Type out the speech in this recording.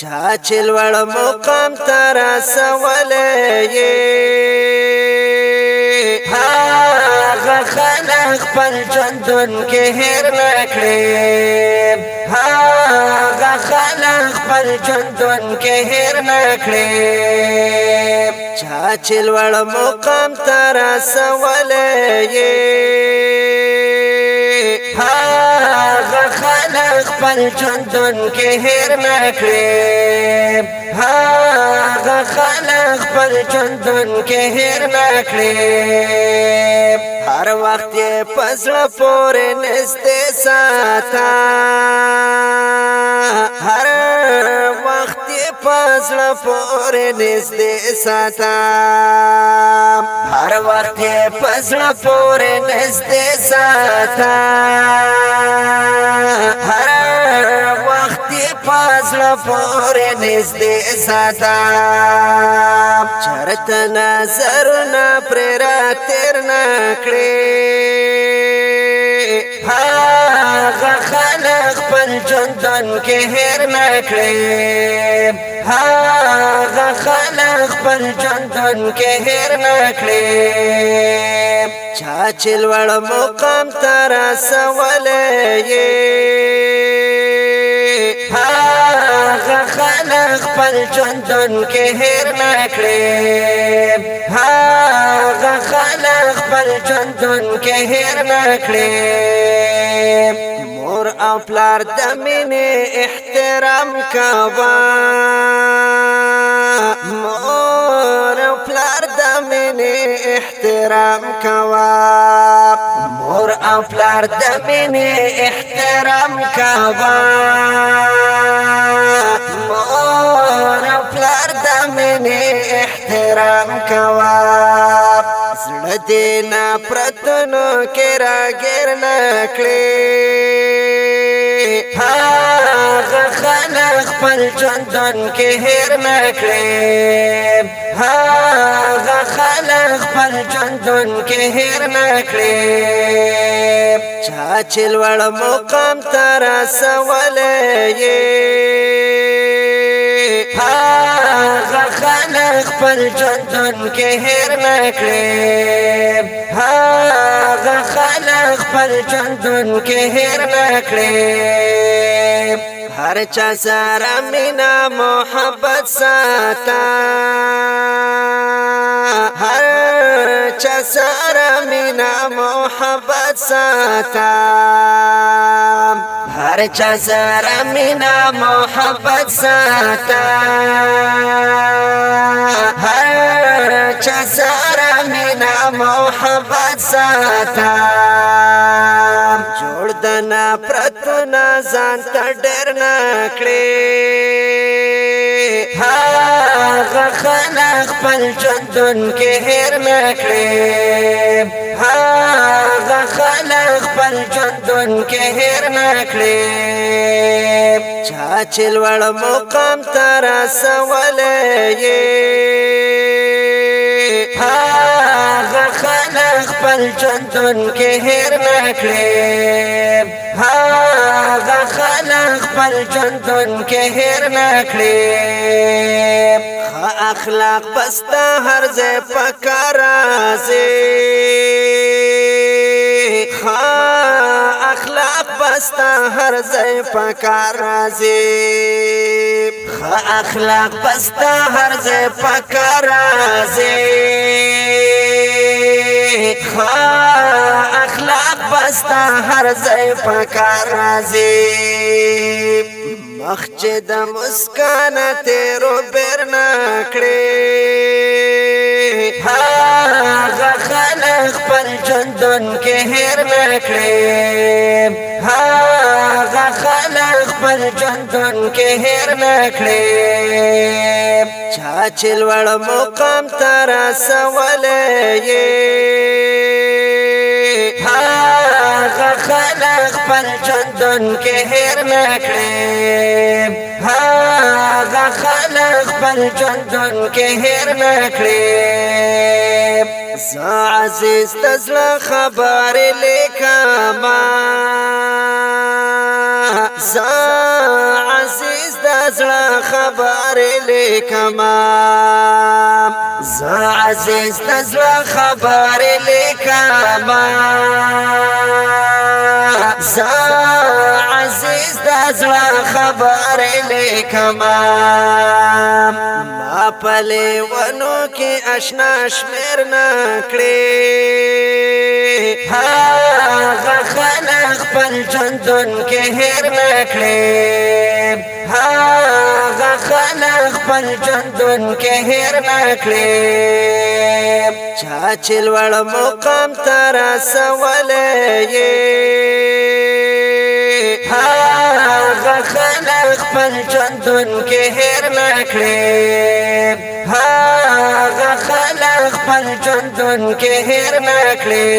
چا چې لوړ مقام ته رسولی هغه خلک خپل ژوندون کې هېر نه کړي هغه خلک خپل ژوندون کې هېر نه کړي چا چې لوړ مقام ته رسولی هغه خلک خپل ژوندون کې هېر نه کړي هغه خلک خپل ژوندون کې هېر نه کړي هر وخت یې په زړه پورې نږدې ساته هر وخت یې په زړه پورې نږدې ساته هر وخت یې په زړه پورې نږدې ساته هر وخت یې په زړه پورې نږدې ساته چرته نظرونه پرې راتېر نه کړي هغه خلک خپل ژوندون کې هېر نه کړي هغه خلک خپل ژوندون کې هېر نه کړي چا چې لوړ مقام ته رسولی هغه خلک خپل ژوندون کې هېر نه کړي هغه خلک خپل ژوندون کې هېر نه کړي مور او پلار د مینې احترام کوه مور او پلار د مینې احترام کوه مور او پلار د مینې احترام کوه مور او پلار د مینې احترام کوه زړه دې نفرتونو کې راګیر نه کړي هغه خلک خپل ژوندون کې هېر نه کړي هغه خلک خپل ژوندون کې هېر نه کړي چا چې لوړ مقام ته رسولی هغه خلک خپل ژوندون کې هېر نه کړي هغه خلک خپل ژوندون کې هېر نه کړي هر چا سره مینه محبت ساته هر چا سره مینه محبت ساته هر چا سره مینه محبت ساته هر چا سره مینه محبت ساته جوړ د نفرتونه ځان ته ډېر نه کړي هغه خلک خپل ژوندون کې هېر نه کړي هغه خلک خپل ژوندون کې هېر نه کړي چا چې لوړ مقام ته رسولی هغه خلک خپل ژوندون کې هېر نه کړي هغه خلک خپل ژوندون کې هېر نه کړي ښه اخلاق بسته هر ځای په کار راځي ښه اخلاق بسته هر ځای په کار راځي ښه اخلاق بسته هر ځای په کار راځي ښه اخلاق بسته هر ځای په کار راځي مخ چې د مسکانه تیرو بیر نه کړي هغه خلک خپل ژوندون کې هېر نه کړي هغه خلک خپل ژوندون کې هېر نه کړي چا چې لوړ مقام ته رسولی هغه خلک خپل ژوندون کې هېر نه کړي هغه خلک خپل ژوندون کې هېر نه کړي زه عزیز د زړه خبرې لیکمه زه عزیز د زړه خبرې لیکما زه عزیز د زړه خبرې لیکما زه عزیز د زړه خبرې لیکما ما په لیونو کې اشنا شمیر نه کړې هغه خلق خپل ژوندون کې هېر نه کړې هغه خلق خپل ژوندون کې هېر نه کړې چا چې لوړ مقام ته رسولی یې هغه خلق خپل ژوندون کې هېر نه کړې هغه خلق خپل ژوندون کې هېر نه کړې